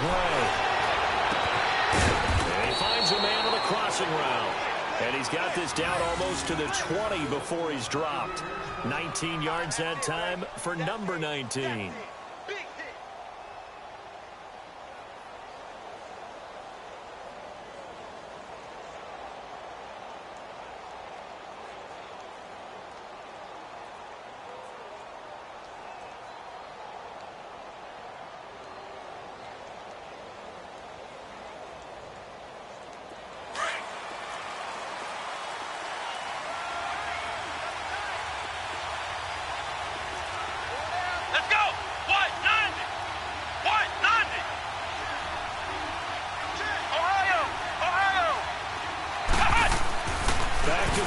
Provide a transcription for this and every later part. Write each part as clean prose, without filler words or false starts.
Gray. And he finds a man on the crossing route. And he's got this down almost to the 20 before he's dropped. 19 yards that time for number 19.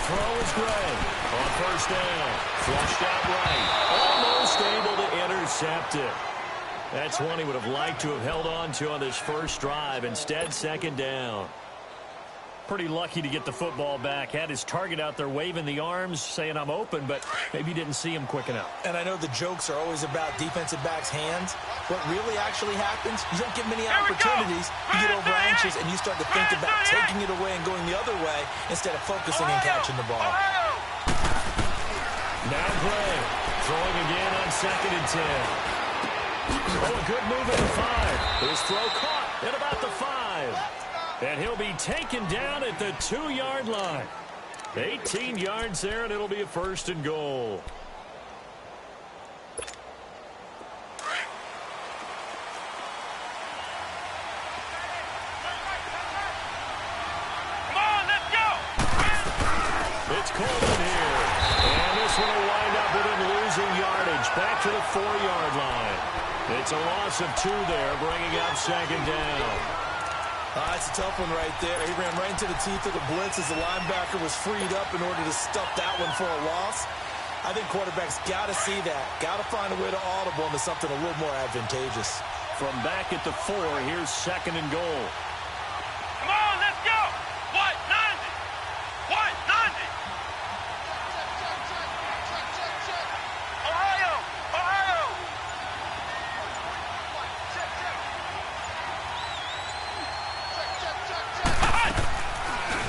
Throw is Gray on first down. Flushed out right. Almost able to intercept it. That's one he would have liked to have held on to on this first drive. Instead, second down. Pretty lucky to get the football back. Had his target out there waving the arms, saying I'm open, but maybe didn't see him quick enough. And I know the jokes are always about defensive backs' hands. What really actually happens, you don't get many opportunities. You get over anxious and you start to think about taking it away and going the other way instead of focusing and catching the ball. Now Gray throwing again on 2nd and 10. Oh, a good move at the 5. His throw caught at about the 5. And he'll be taken down at the 2-yard line. 18 yards there, and it'll be a 1st and goal. Come on, let's go! It's Coleman here. And this one will wind up with him losing yardage. Back to the 4-yard line. It's a loss of 2 there, bringing up 2nd down. That's a tough one right there. He ran right into the teeth of the blitz as the linebacker was freed up in order to stuff that one for a loss. I think quarterbacks got to see that. Got to find a way to audible into something a little more advantageous. From back at the 4, here's 2nd and goal. Come on, let's go! What? 90! What? 90! Ohio! Ohio!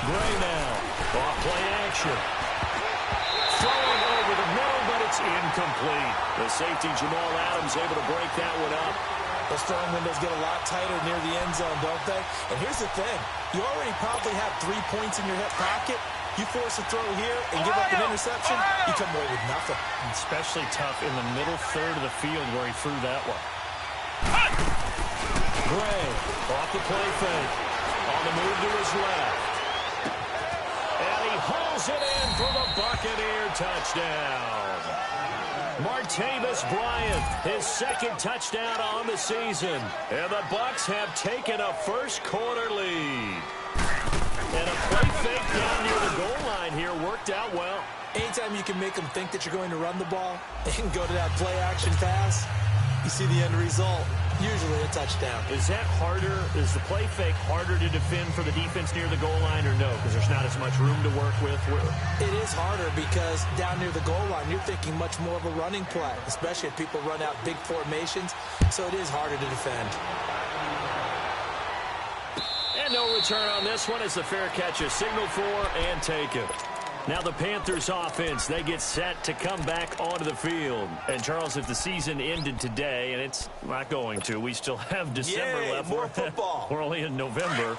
Gray now, off play action. Throwing over the middle, but it's incomplete. The safety, Jamal Adams, able to break that one up. Those throwing windows get a lot tighter near the end zone, don't they? And here's the thing. You already probably have 3 points in your hip pocket. You force a throw here and give up an interception, you come away with nothing. Especially tough in the middle third of the field where he threw that one. Gray, off the play fake. On the move to his left. And he hauls it in for the Buccaneer touchdown. Martavis Bryant, his 2nd touchdown on the season. And the Bucs have taken a first-quarter lead. And a play fake down near the goal line here worked out well. Anytime you can make them think that you're going to run the ball and go to that play-action pass, you see the end result. Usually a touchdown. Is that harder? Is the play fake harder to defend for the defense near the goal line or no? Because there's not as much room to work with? It is harder because down near the goal line, you're thinking much more of a running play, especially if people run out big formations. So it is harder to defend. And no return on this one as the fair catch is signaled for and taken. Now the Panthers offense, they get set to come back onto the field. And Charles, if the season ended today, and it's not going to, we still have December left. More football. We're only in November,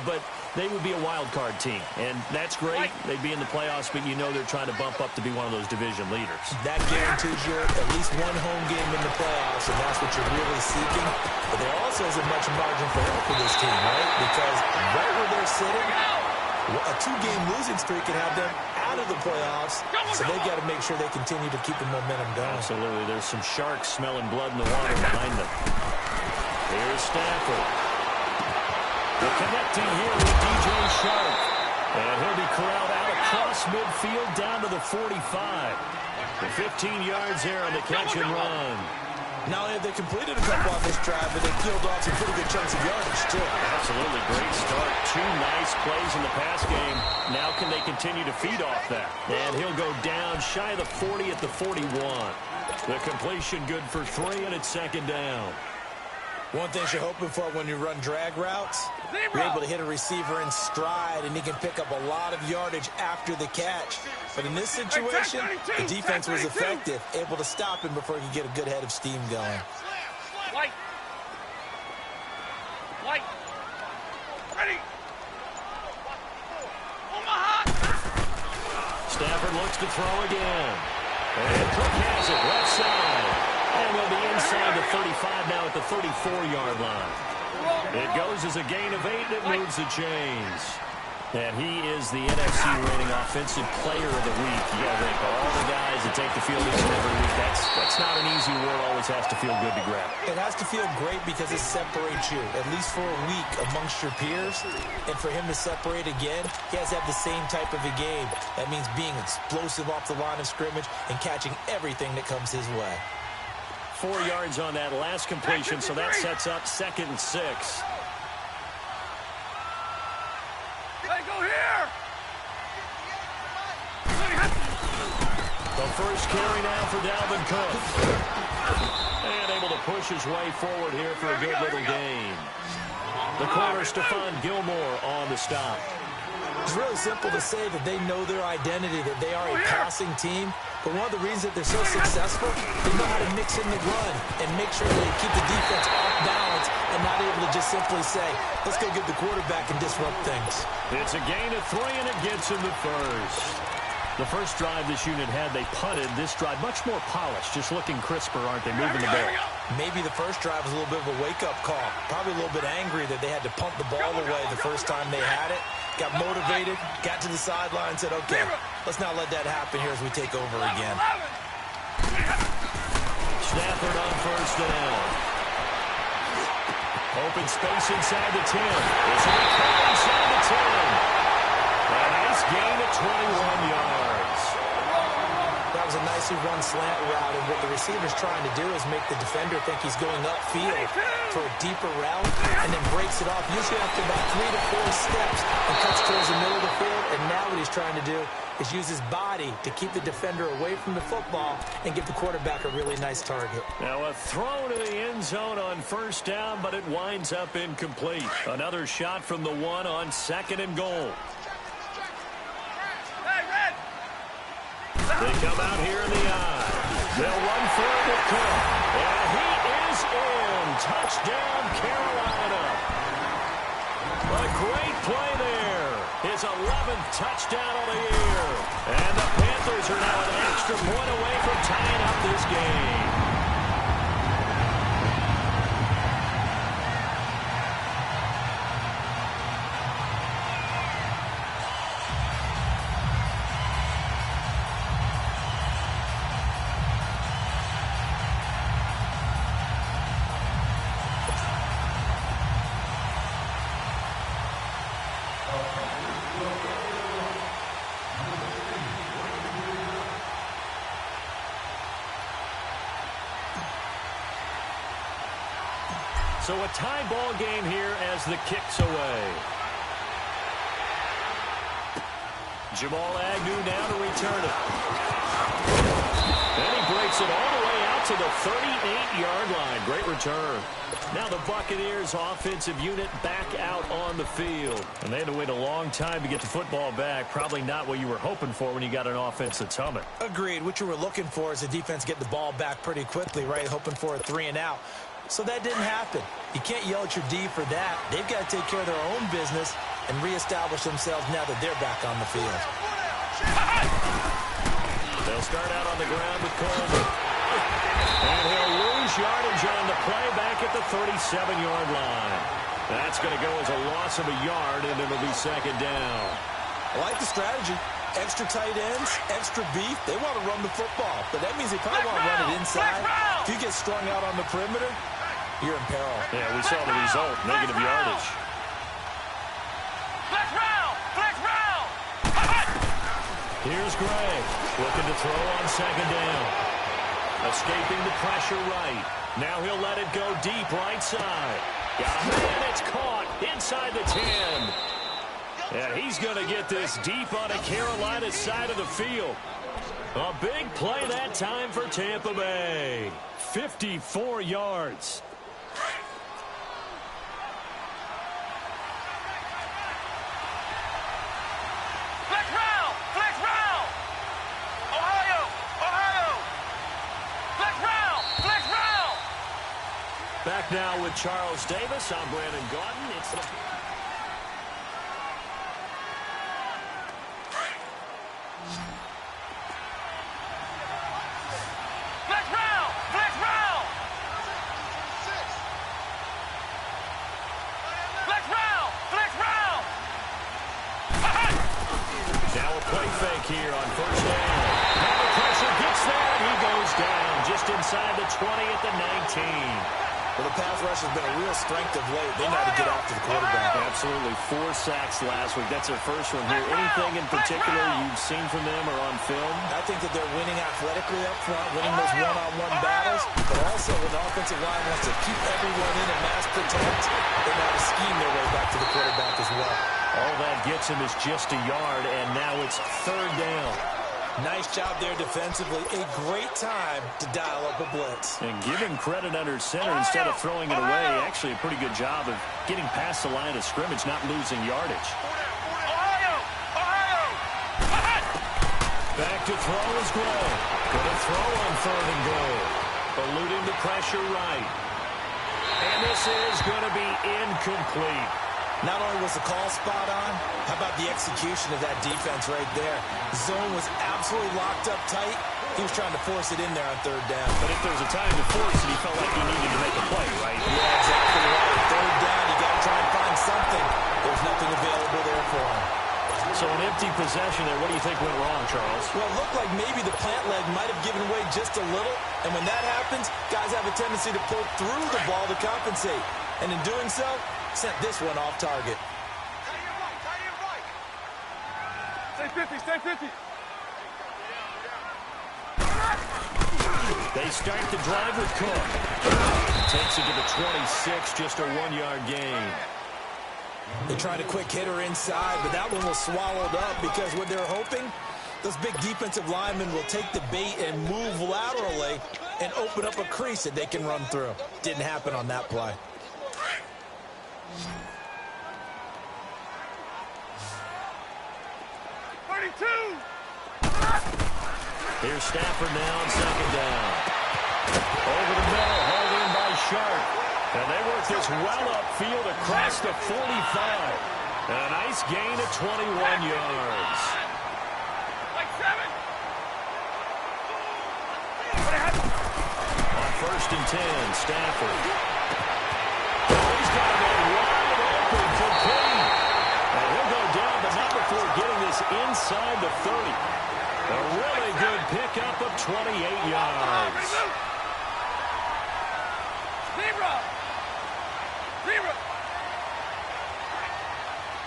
but they would be a wild card team. And that's great. They'd be in the playoffs, but you know they're trying to bump up to be one of those division leaders. That guarantees you at least one home game in the playoffs, and that's what you're really seeking. But there also isn't much margin for error for this team, right? Because right where they're sitting, a 2-game losing streak can have them out of the playoffs, so they got to make sure they continue to keep the momentum going. Absolutely. There's some sharks smelling blood in the water behind them. Here's Stafford. The connecting here with DJ Shark. And he'll be corralled out across midfield down to the 45. The 15 yards there on the catch and run. Not only have they completed a couple off this drive, but they peeled off some pretty good chunks of yardage, too. Absolutely. Great start. 2 nice plays in the pass game. Now can they continue to feed off that? And he'll go down shy of the 40 at the 41. The completion good for 3, and it's 2nd down. One thing you're hoping for when you run drag routes, you're able to hit a receiver in stride, and he can pick up a lot of yardage after the catch. But in this situation, the defense was effective, able to stop him before he could get a good head of steam going. White. White. Ready. Stafford looks to throw again. And Cook has it left side. And will be inside the 35 now at the 34-yard line. It goes as a gain of 8, and it moves the chains. And he is the NFC rating offensive player of the week. You got to think all the guys that take the field each and every week. That's not an easy award. Always has to feel good to grab. It has to feel great because it separates you, at least for a week, amongst your peers. And for him to separate again, he has to have the same type of a game. That means being explosive off the line of scrimmage and catching everything that comes his way. 4 yards on that last completion, so that sets up 2nd and 6. Hey, go here! The first carry now for Dalvin Cook. And able to push his way forward here for a good little gain. The corner, Stephon Gilmore, on the stop. It's really simple to say that they know their identity, that they are a passing team. But one of the reasons that they're so successful, they know how to mix in the run and make sure they keep the defense off balance and not able to just simply say, let's go get the quarterback and disrupt things. It's a gain of 3, and it gets him the first. The first drive this unit had, they punted. This drive, much more polished, just looking crisper, aren't they, moving the ball? Maybe the first drive was a little bit of a wake-up call. Probably a little bit angry that they had to punt the ball away the first time they had it. Got motivated, got to the sideline, said, okay, let's not let that happen here as we take over again. Stafford on first down. Open space inside the 10. It's a call inside the 10. A nice gain of 21 yards. That was a nicely run slant route, and what the receiver's trying to do is make the defender think he's going upfield for a deeper route, and then breaks it off, usually after about 3 to 4 steps, and cuts towards the middle of the field. And now what he's trying to do is use his body to keep the defender away from the football and give the quarterback a really nice target. Now a throw to the end zone on first down, but it winds up incomplete. Another shot from the 1 on 2nd and goal. They come out here in the eye. They'll run for it with Cook. And he is in. Touchdown, Carolina. A great play there. His 11th touchdown of the year. And the Panthers are now an extra point away from tying up this game. So a tie ball game here as the kick's away. Jamal Agnew now to return it. And he breaks it all the way out to the 38-yard line. Great return. Now the Buccaneers offensive unit back out on the field. And they had to wait a long time to get the football back. Probably not what you were hoping for when you got an offense that's humming. Agreed. What you were looking for is the defense get the ball back pretty quickly, right? Hoping for a 3 and out. So that didn't happen. You can't yell at your D for that. They've got to take care of their own business and reestablish themselves now that they're back on the field. They'll start out on the ground with Coleman. And he'll lose yardage on the play back at the 37-yard line. That's going to go as a loss of a yard, and it'll be 2nd down. I like the strategy. Extra tight ends, extra beef. They want to run the football, but that means they probably want to run it inside. If you get strung out on the perimeter, you're in peril. Yeah, we saw the result, negative yardage. Flex round! Flex round! Here's Gray, looking to throw on 2nd down. Escaping the pressure right. Now he'll let it go deep right side. Got a man, it's caught inside the 10. And he's going to get this deep on the Carolina side of the field. A big play that time for Tampa Bay. 54 yards. Now with Charles Davis, I'm Brandon Gaudin. It's the... Flex round! Flex round! Flex round! Flex round! Now a play fake here on first down. Now the pressure gets there, and he goes down just inside the 20 at the 19. Well, the pass rush has been a real strength of late. They know to get after the quarterback. Absolutely. 4 sacks last week. That's their first one here. Anything in particular you've seen from them or on film? I think that they're winning athletically up front, winning those one-on-one battles, but also when the offensive line wants to keep everyone in and mass protect, they know how to scheme their way back to the quarterback as well. All that gets him is just a yard, and now it's third down. Nice job there defensively. A great time to dial up a blitz. And giving credit under center instead of throwing it away, actually a pretty good job of getting past the line of scrimmage, not losing yardage. Back to throw is Gray. Going to throw on third and goal. Eluding the pressure right. And this is going to be incomplete. Not only was the call spot on, how about the execution of that defense right there? Zone was absolutely locked up tight. He was trying to force it in there on third down. But if there was a time to force it, he felt like he needed to make a play, right? Yeah, exactly right. Third down, you got to try and find something. There's nothing available there for him. So an empty possession there. What do you think went wrong, Charles? Well, it looked like maybe the plant leg might have given way just a little. And when that happens, guys have a tendency to pull through the ball to compensate. And in doing so, sent this one off target. Stay 50, stay 50. They start the drive with Cook. Takes it to the 26, just a 1-yard gain. They tried a quick hitter inside, but that one was swallowed up because what they're hoping, those big defensive linemen will take the bait and move laterally and open up a crease that they can run through. Didn't happen on that play. Here's Stafford now on second down. Over the middle, hauled in by Sharp. And they work this well upfield across the 45. And a nice gain of 21 yards. Like 7. On first and 10, Stafford. He's got a wide open for King. And he'll go down, but not before getting this inside the 30. A really good pickup of 28 yards. Zebra! Zebra!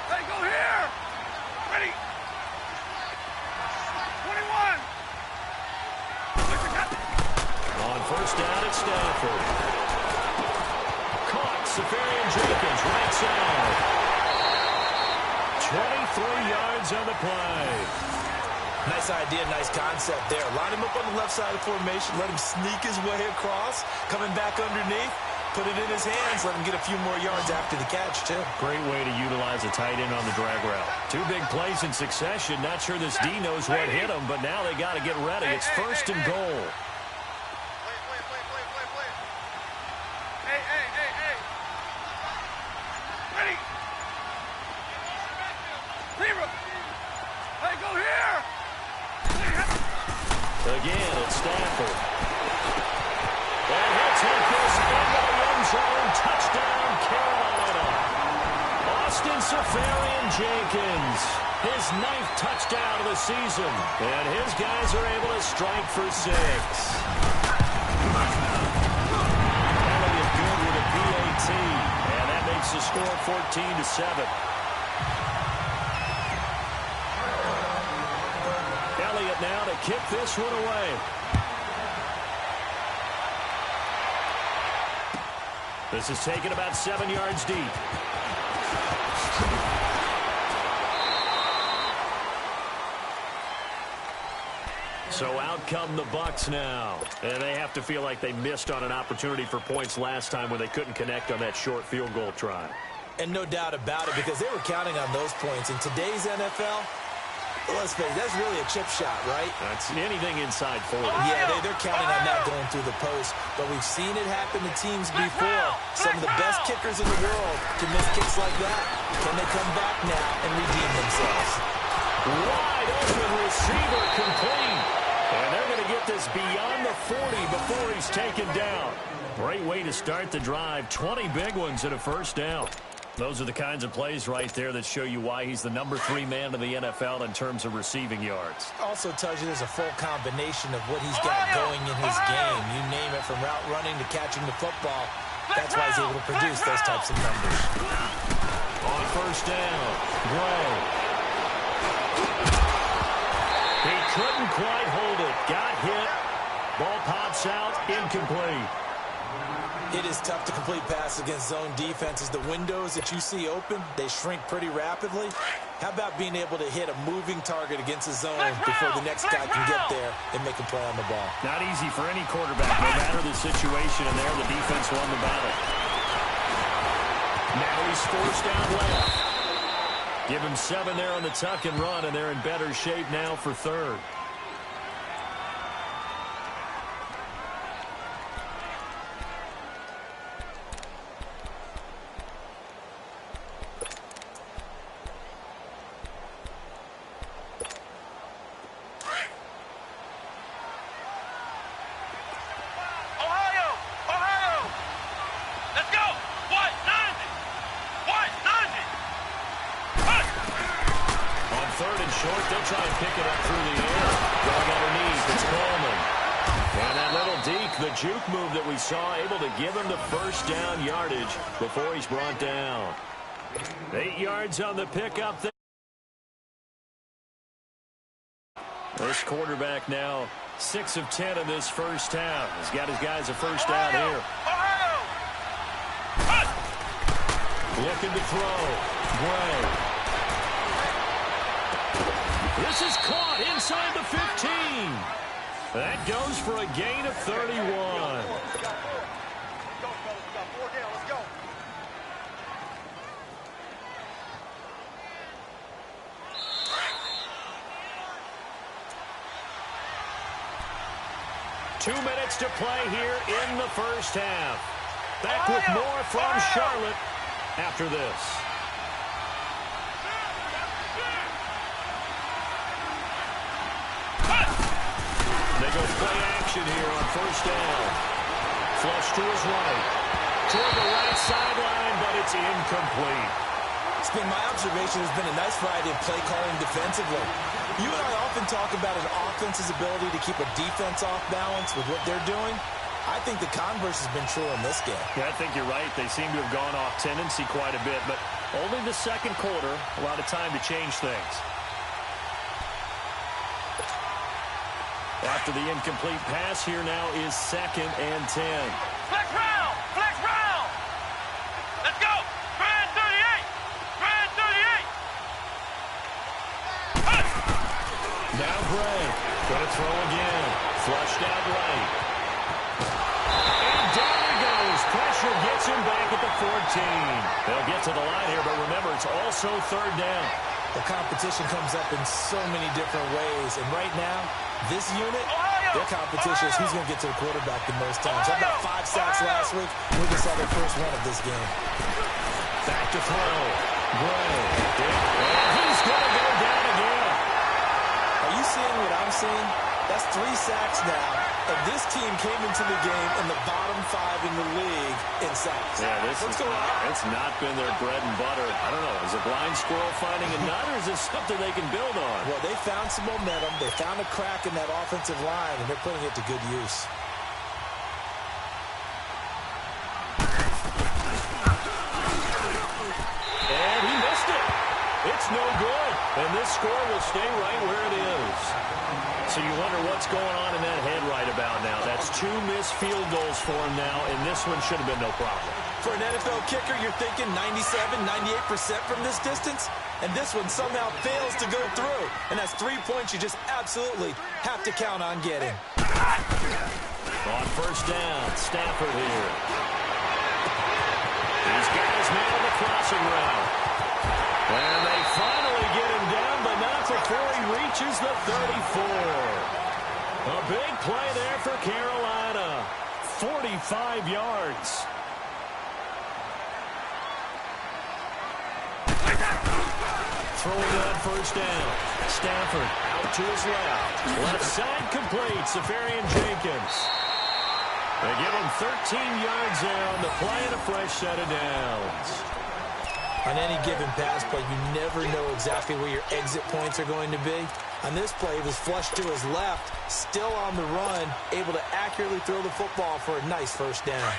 Hey, go here! Ready! 21! On first down at Stafford. Caught, Safarian Jenkins, right side. 23 yards on the play. Nice idea, nice concept there. Line him up on the left side of the formation, let him sneak his way across, coming back underneath, put it in his hands, let him get a few more yards after the catch, too. Great way to utilize a tight end on the drag route. 2 big plays in succession. Not sure this D knows what hit him, but now they got to get ready. It's first and goal. Hey. Ready! Zebra! Hey, go here! Again, it's Stafford. And he'll take this into the end zone. Touchdown, Carolina. Austin Safarian Jenkins, his 9th touchdown of the season. And his guys are able to strike for 6. Elliott good with a PAT. And that makes the score 14-7. Elliott now to kick this one away. This is taken about 7 yards deep. So out come the Bucs now. And they have to feel like they missed on an opportunity for points last time when they couldn't connect on that short field goal try. And no doubt about it, because they were counting on those points. In today's NFL, Well, let's face it, that's really a chip shot, right? That's anything inside 40. Yeah, they're counting on that going through the post. But we've seen it happen to teams before. Some of the best kickers in the world can miss kicks like that. Can they come back now and redeem themselves? Wide open receiver complete. And they're going to get this beyond the 40 before he's taken down. Great way to start the drive. 20 big ones and a first down. Those are the kinds of plays right there that show you why he's the #3 man in the NFL in terms of receiving yards. Also tells you there's a full combination of what he's got going in his game. You name it, from route running to catching the football. That's why he's able to produce those types of numbers. On first down, Gray. He couldn't quite hold it. Got hit. Ball pops out. Incomplete. It is tough to complete passes against zone defenses. The windows that you see open, they shrink pretty rapidly. How about being able to hit a moving target against a zone before the next guy can get there and make a play on the ball? Not easy for any quarterback, no matter the situation, and there the defense won the battle. Now he's forced out left. Give him 7 there on the tuck and run, and they're in better shape now for third. Juke move that we saw, able to give him the first down yardage before he's brought down. 8 yards on the pickup there. This quarterback now 6 of 10 in this first half. He's got his guys a first down here. Looking to throw. Gray. This is caught inside the 15. That goes for a gain of 31. Let's go. 2 minutes to play here in the first half. Back with more from Charlotte after this. They go play action here on first down. Flush to his right. Toward the right sideline, but it's incomplete. It's been my observation. There's been a nice variety of play calling defensively. You and I often talk about an offense's ability to keep a defense off balance with what they're doing. I think the converse has been true in this game. Yeah, I think you're right. They seem to have gone off tendency quite a bit, but only the second quarter, a lot of time to change things. After the incomplete pass, here now is 2nd and 10. Flex round! Flex round! Let's go! Grand 38! Grand 38! Now Gray. Gonna throw again. Flushed out right. And down he goes. Pressure gets him back at the 14. They'll get to the line here, but remember, it's also 3rd down. The competition comes up in so many different ways, and right now, this unit, their competition is who's going to get to the quarterback the most times. How about 5 sacks last week? We just saw their first one of this game. Back to throw. Gray. And he's going to go down again. Are you seeing what I'm seeing? That's 3 sacks now, and this team came into the game in the bottom 5 in the league in sacks. Yeah, it's not been their bread and butter. I don't know. Is a blind squirrel finding a nut, or is this something they can build on? Well, they found some momentum. They found a crack in that offensive line, and they're putting it to good use. And he missed it. It's no good. And this score will stay right where it is. So you wonder what's going on in that head right about now. That's 2 missed field goals for him now, and this one should have been no problem. For an NFL kicker, you're thinking 97, 98% from this distance, and this one somehow fails to go through. And that's 3 points you just absolutely have to count on getting. On first down, Stafford here. These guys man the crossing route. And they finally get him down, but not before he 34. A big play there for Carolina. 45 yards. Throwing on first down. Stafford out to his left. Left side complete. Safarian Jenkins. They give him 13 yards there on the play and a fresh set of downs. On any given pass play, you never know exactly where your exit points are going to be. On this play, he was flushed to his left, still on the run, able to accurately throw the football for a nice first down.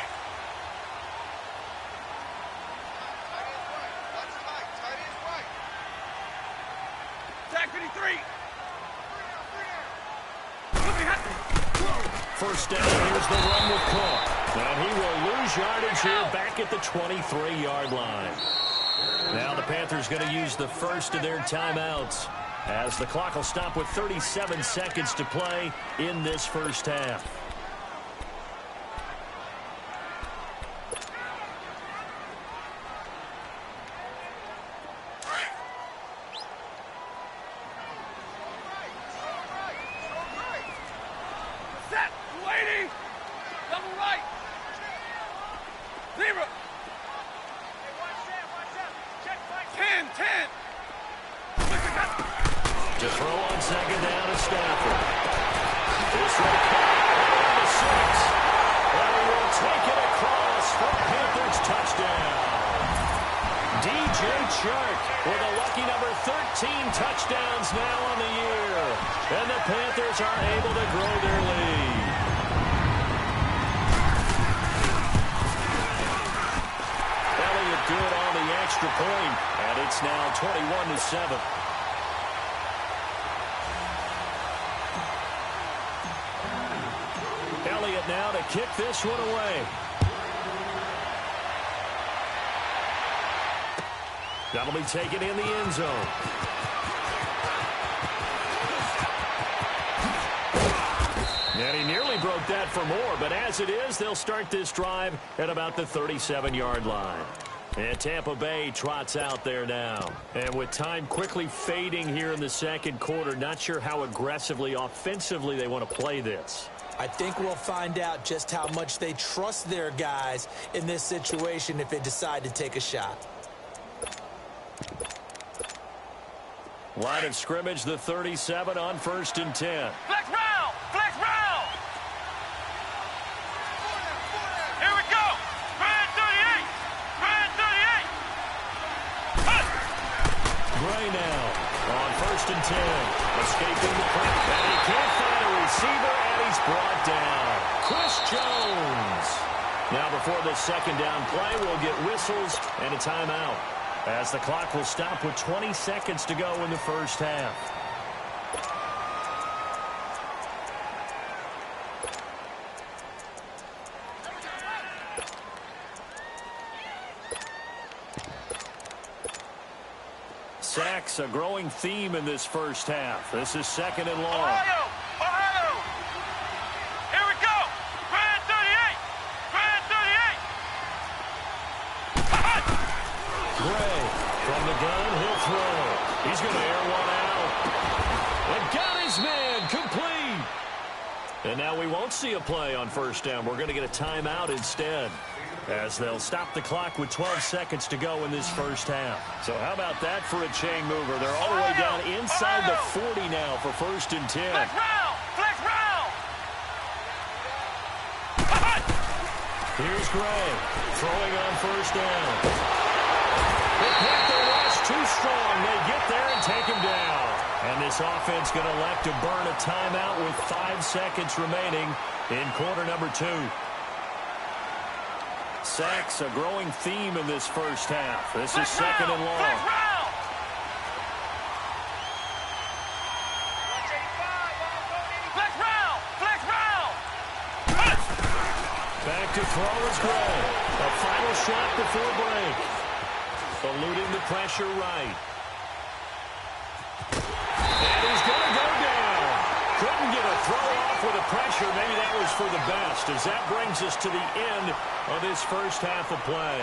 First down, here's the run with Cook. And he will lose yardage here back at the 23-yard line. Now the Panthers going to use the first of their timeouts as the clock will stop with 37 seconds to play in this first half. To throw on second down to Stafford. This one caught to 6. And he will take it across for Panthers touchdown. DJ Chark with a lucky number 13 touchdowns now on the year. And the Panthers are able to grow their lead. Elliott good on the extra point, and it's now 21-7. Elliott now to kick this one away. That'll be taken in the end zone. And he nearly broke that for more, but as it is, they'll start this drive at about the 37-yard line. And Tampa Bay trots out there now. And with time quickly fading here in the second quarter, not sure how aggressively, offensively they want to play this. I think we'll find out just how much they trust their guys in this situation if they decide to take a shot. Line of scrimmage, the 37 on 1st and 10. Flex round! Flex round! Here we go! Grand 38! Grand 38! Cut! Gray now on 1st and 10. Escaping the press. And he can't find a receiver, and he's brought down. Chris Jones. Now before the second down play, we'll get whistles and a timeout, as the clock will stop with 20 seconds to go in the first half. Sacks, a growing theme in this first half. This is 2nd and long. Ohio! Ohio! Here we go! Grand 38! Grand 38! Gray from the gun, he'll throw. He's going to air one out. And got his man complete. And now we won't see a play on first down. We're going to get a timeout instead, as they'll stop the clock with 12 seconds to go in this first half. So how about that for a chain mover? They're all the way down inside the 40 now for 1st and 10. Flex round! Flex round! Here's Gray throwing on first down. The Panther rush too strong. They get there and take him down. And this offense going to elect to burn a timeout with 5 seconds remaining in quarter number 2. Sacks, a growing theme in this first half. This is 2nd and long. Flex round! Flex round! Back to throw is Gray. A final shot before break. Eluding the pressure right. And he's going to go down. Couldn't get a throw off with the pressure. Maybe that was for the best, as that brings us to the end of this first half of play.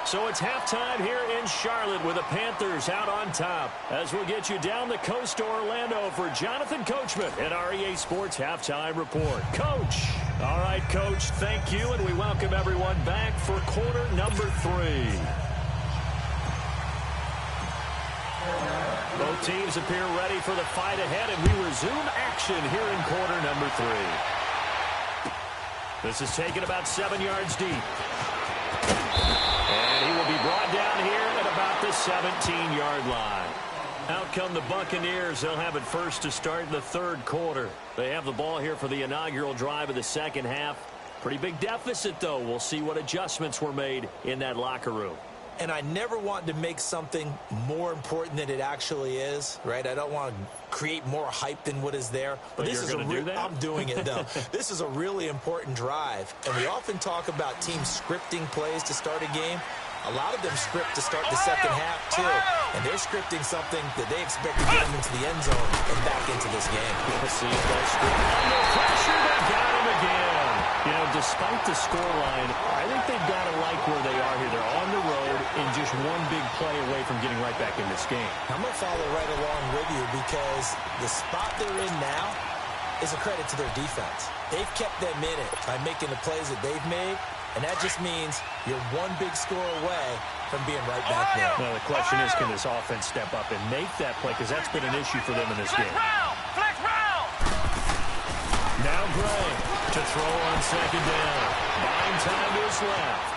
So it's halftime here in Charlotte with the Panthers out on top. As we'll get you down the coast to Orlando for Jonathan Coachman at our EA Sports Halftime Report. Coach. All right, Coach, thank you, and we welcome everyone back for quarter number 3. Both teams appear ready for the fight ahead, and we resume action here in quarter number 3. This is taken about 7 yards deep. And he will be brought down here at about the 17-yard line. Out come the Buccaneers. They'll have it first to start the third quarter. They have the ball here for the inaugural drive of the second half. Pretty big deficit, though. We'll see what adjustments were made in that locker room. And I never want to make something more important than it actually is, right? I don't want to create more hype than what is there. But this is going to do that? I'm doing it, though. This is a really important drive. And we often talk about teams scripting plays to start a game. A lot of them script to start the second half, too. And they're scripting something that they expect to get them into the end zone and back into this game. We'll see if that script. Under pressure, they got him again. You know, despite the scoreline, I think they've got to like where they are here. They're on the road and just one big play away from getting right back in this game. I'm going to follow right along with you because the spot they're in now is a credit to their defense. They've kept them in it by making the plays that they've made, and that just means you're one big score away from being right back there. Well, the question is, can this offense step up and make that play? Because that's been an issue for them in this game. Flex round! Now Gray to throw on second down. Buying time to his left.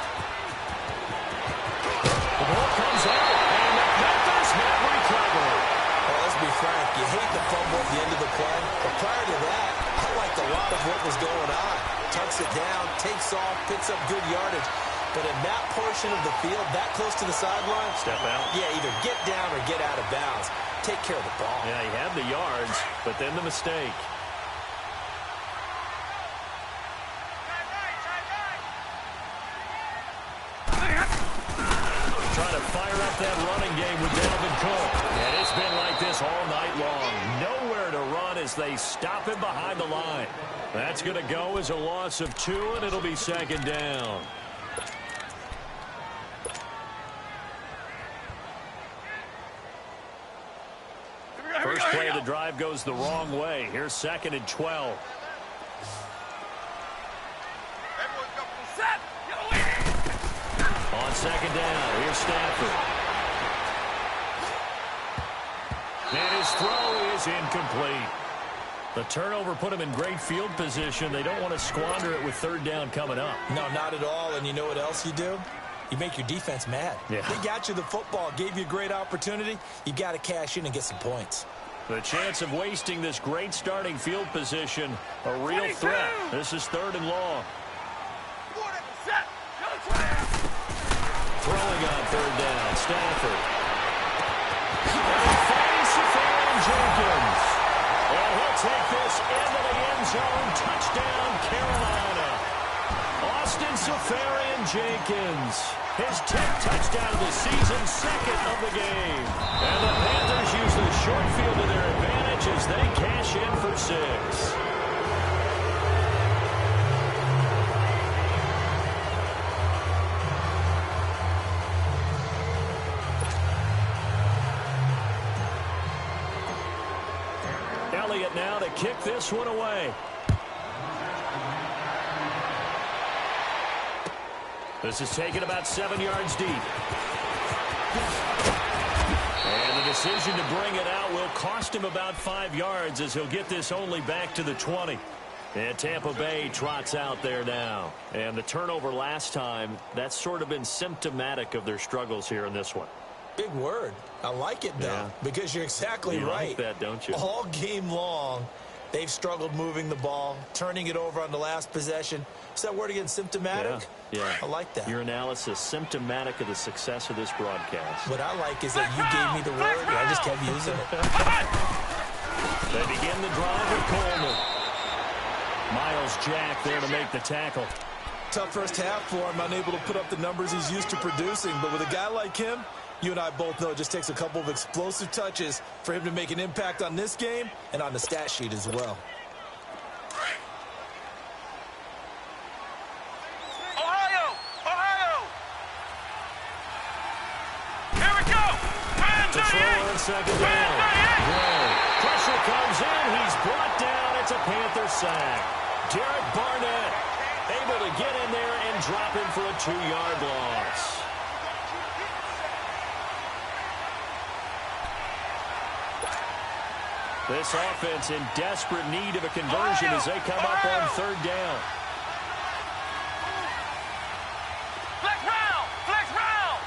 The ball comes out, and the Panthers have recovered. Well, let's be frank. You hate the fumble at the end of the play, but prior to that, I liked a lot of what was going on. Tucks it down, takes off, picks up good yardage. But in that portion of the field, that close to the sideline, step out. Yeah, either get down or get out of bounds. Take care of the ball. Yeah, he had the yards, but then the mistake. Trying to fire up that running game with Dalvin Cook. And it's been like this all night long. Nowhere to run as they stop him behind the line. That's going to go as a loss of 2, and it'll be second down. First play of the drive goes the wrong way. Here's 2nd and 12. On second down, here's Stafford. And his throw is incomplete. The turnover put him in great field position. They don't want to squander it with third down coming up. No, not at all. And you know what else you do? You make your defense mad. Yeah. They got you the football, gave you a great opportunity. You got to cash in and get some points. The chance of wasting this great starting field position, a real 22. Threat. This is 3rd and long. Throwing on 3rd down, Stafford. And he finds Safarian Jenkins. And he'll take this into the end zone. Touchdown, Carolina. Austin Safarian Jenkins. His 10th touchdown of the season, 2nd of the game. And the Panthers use the short field to their advantage as they cash in for 6. Elliott now to kick this one away. This is taken about 7 yards deep. And the decision to bring it out will cost him about 5 yards as he'll get this only back to the 20. And Tampa Bay trots out there now. And the turnover last time, that's sort of been symptomatic of their struggles here in this one. Big word. I like it, though, because you're exactly right. You like that, don't you? All game long, they've struggled moving the ball, turning it over on the last possession. Is that word again, symptomatic? Yeah. I like that. Your analysis, symptomatic of the success of this broadcast. What I like is that you gave me the word, and I just kept using it. They begin the drive with Coleman. Miles Jack there to make the tackle. Tough first half for him, unable to put up the numbers he's used to producing. But with a guy like him, you and I both know it just takes a couple of explosive touches for him to make an impact on this game and on the stat sheet as well. throw on second down. Gray. Pressure comes in. He's brought down. It's a Panther sack. Derek Barnett able to get in there and drop him for a 2-yard loss. This offense in desperate need of a conversion as they come up on third down. Flex round! Flex round!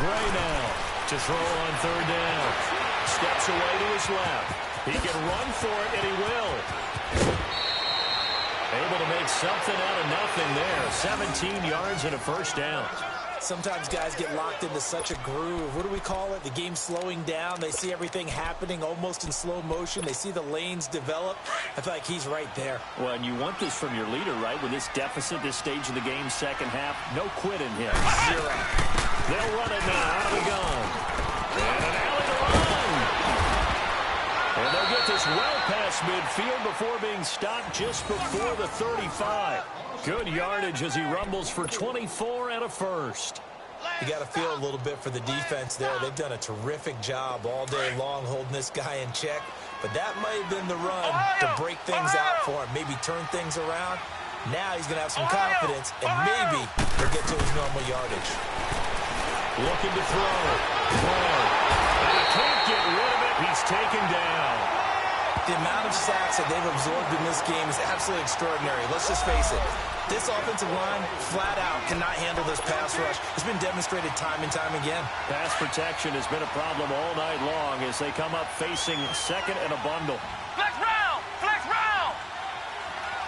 Gray now to throw on third down. Steps away to his left. He can run for it, and he will. Able to make something out of nothing there. 17 yards and a first down. Sometimes guys get locked into such a groove. What do we call it? The game's slowing down. They see everything happening almost in slow motion. They see the lanes develop. I feel like he's right there. Well, and you want this from your leader, right? With this deficit, this stage of the game, second half, no quit in him. Zero. They'll run it now out of the gun. And an alley to run. And they'll get this well past midfield before being stopped just before the 35. Good yardage as he rumbles for 24 and a first. You got to feel a little bit for the defense there. They've done a terrific job all day long holding this guy in check. But that might have been the run to break things out for him, maybe turn things around. Now he's going to have some confidence, and maybe he'll get to his normal yardage. Looking to throw. And he can't get rid of it. He's taken down. The amount of sacks that they've absorbed in this game is absolutely extraordinary. Let's just face it. This offensive line, flat out, cannot handle this pass rush. It's been demonstrated time and time again. Pass protection has been a problem all night long as they come up facing second and a bundle. Flex round! Flex round!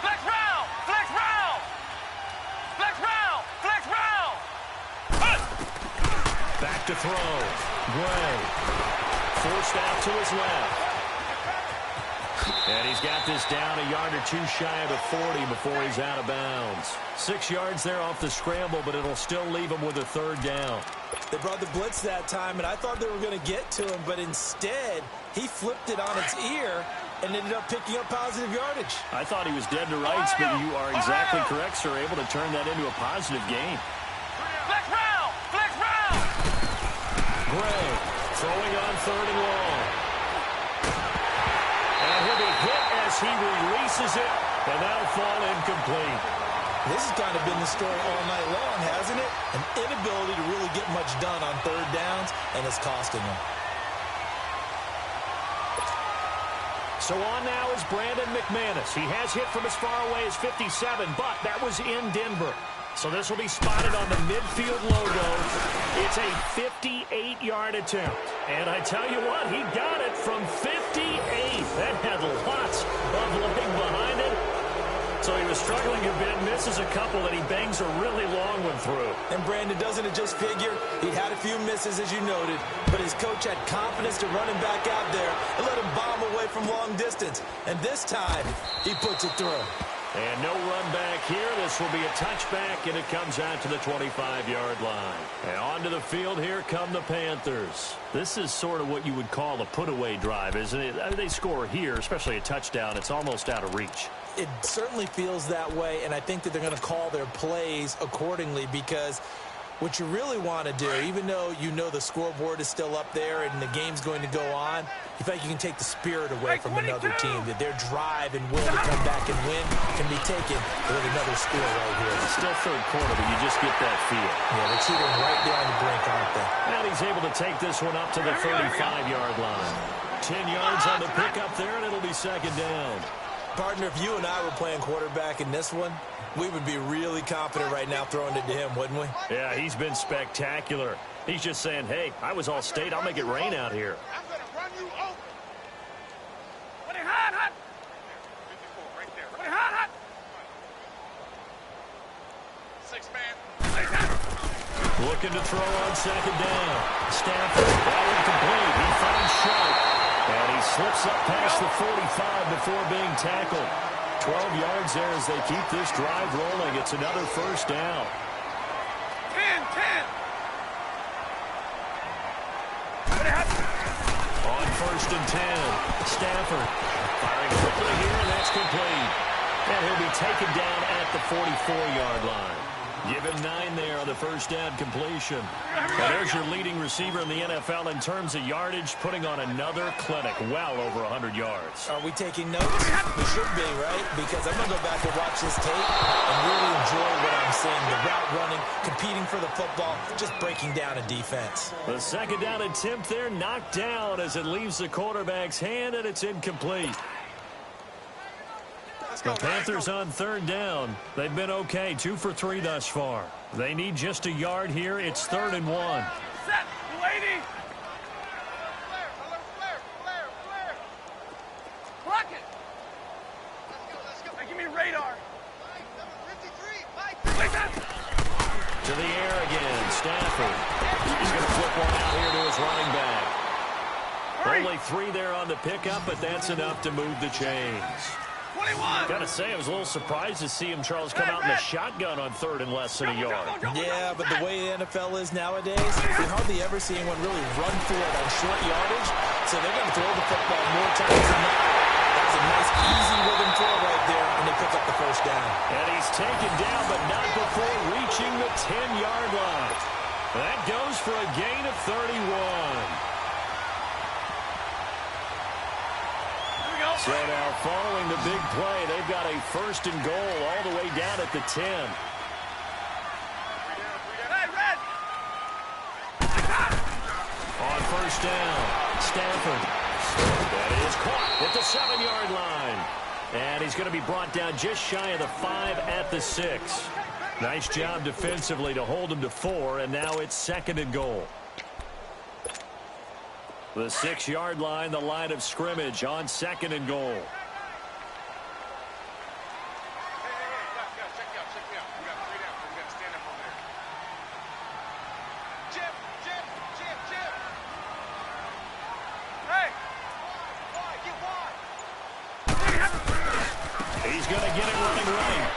Flex round! Flex round! Flex round! Flex round! Back to throw. Gray. Forced out to his left. And he's got this down a yard or two shy of the 40 before he's out of bounds. 6 yards there off the scramble, but it'll still leave him with a third down. They brought the blitz that time, and I thought they were going to get to him, but instead, he flipped it on its ear and ended up picking up positive yardage. I thought he was dead to rights, but you are exactly correct, sir, able to turn that into a positive gain. Flex round! Flex round! Gray throwing on third and long. And he'll be hit as he releases it, and that'll fall incomplete. This has kind of been the story all night long, hasn't it? An inability to really get much done on third downs, and it's costing them. So on now is Brandon McManus. He has hit from as far away as 57, but that was in Denver. So this will be spotted on the midfield logo. It's a 58-yard attempt. And I tell you what, he got it from 58. That had lots of leg behind it. So he was struggling a bit, misses a couple, and he bangs a really long one through. And Brandon, doesn't it just figure? He had a few misses, as you noted, but his coach had confidence to run him back out there and let him bomb away from long distance. And this time, he puts it through. And no run back here. This will be a touchback, and it comes out to the 25-yard line. And onto the field, here come the Panthers. This is sort of what you would call a put-away drive, isn't it? I mean, they score here, especially a touchdown. It's almost out of reach. It certainly feels that way, and I think that they're going to call their plays accordingly because what you really want to do, even though you know the scoreboard is still up there and the game's going to go on, you feel like you can take the spirit away from another team, that their drive and will to come back and win can be taken with another score right here. It's still third quarter, but you just get that feel. Yeah, they're cheating right down the brink, aren't they? And he's able to take this one up to the 35-yard line. 10 yards on the pickup there, and it'll be second down. Partner, if you and I were playing quarterback in this one, we would be really confident right now throwing it to him, wouldn't we? Yeah, he's been spectacular. He's just saying, hey, I was all state. I'll make it rain out here. I'm going to run you over. Put it hot, hot. 54 right there. Put it hot, hot. 6-man. Looking to throw on second down. Stafford, ball incomplete. He finds Sharp. And he slips up past the 45 before being tackled. 12 yards there as they keep this drive rolling. It's another first down. 10. On first and 10, Stafford firing quickly here, and that's complete. And he'll be taken down at the 44-yard line. Give him 9 there on the first down completion. And there's your leading receiver in the NFL in terms of yardage, putting on another clinic, well over 100 yards. Are we taking notes? We should be, right? Because I'm going to go back and watch this tape and really enjoy what I'm seeing. The route running, competing for the football, just breaking down a defense. The second down attempt there knocked down as it leaves the quarterback's hand, and it's incomplete. The Panthers on third down. They've been okay, 2 for 3 thus far. They need just a yard here. It's 3rd and 1. Set, lady. Block it. Let's go. Hey, give me radar. To the air again, Stafford. He's going to flip one out here to his running back. Only 3 there on the pickup, but that's enough to move the chains. 21. Got to say, I was a little surprised to see him, Charles, come out in the shotgun on 3rd and less than a yard. Yeah, but the way the NFL is nowadays, we hardly ever see anyone really run for it on short yardage, so they're going to throw the football more times than not. That was a nice, easy rhythm throw right there, and they pick up the first down. And he's taken down, but not before reaching the 10-yard line. That goes for a gain of 31. So now, following the big play, they've got a 1st and goal all the way down at the 10. On first down, Stafford. That is caught at the 7-yard line. And he's going to be brought down just shy of the 5 at the 6. Nice job defensively to hold him to 4, and now it's 2nd and goal. The 6-yard line, the line of scrimmage on 2nd and goal. He's going to get it running right.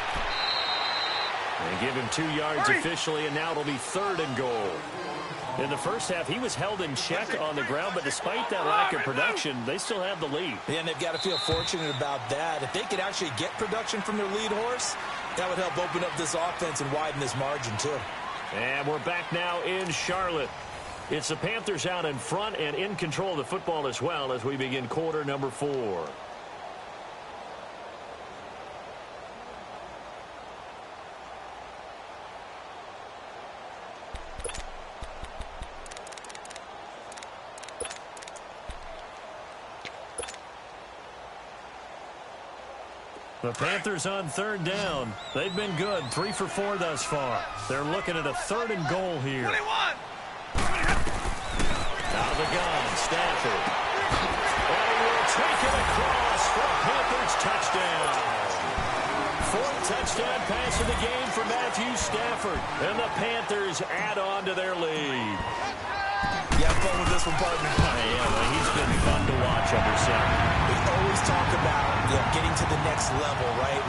They give him 2 yards officially, and now it'll be 3rd and goal. In the first half, he was held in check on the ground, but despite that lack of production, they still have the lead. Yeah, and they've got to feel fortunate about that. If they could actually get production from their lead horse, that would help open up this offense and widen this margin, too. And we're back now in Charlotte. It's the Panthers out in front and in control of the football as well as we begin quarter number 4. The Panthers on 3rd down. They've been good, 3 for 4 thus far. They're looking at a 3rd and goal here. 21. Out of the gun, Stafford. And he will take it across for a Panthers touchdown. 4th touchdown pass of the game for Matthew Stafford. And the Panthers add on to their lead. You have fun with this one, partner. Yeah, he's been fun to watch under center. We always talk about getting to the next level, right?